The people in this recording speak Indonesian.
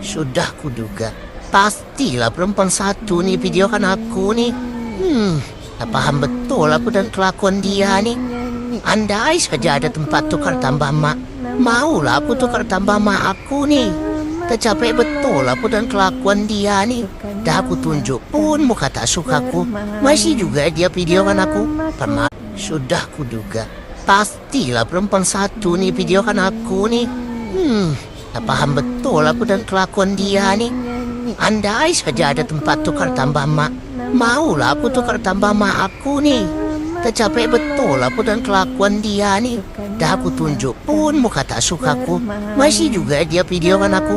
Sudah kuduga. Pastilah perempuan satu nih videokan aku nih. Tak paham betul aku dan kelakuan dia nih. Andai saja ada tempat tukar tambah mak, maulah aku tukar tambah mak aku nih. Tak capek betul aku dan kelakuan dia nih. Dah aku tunjuk pun muka tak sukaku, masih juga dia videokan aku. Sudah kuduga. Pastilah perempuan satu nih videokan aku nih. Tak paham betul aku dan kelakuan dia nih. Andai saja ada tempat tukar tambah mak, maulah aku tukar tambah mak aku nih. Tak capek betul aku dan kelakuan dia nih. Dah aku tunjuk pun muka tak sukaku, masih juga dia videokan aku.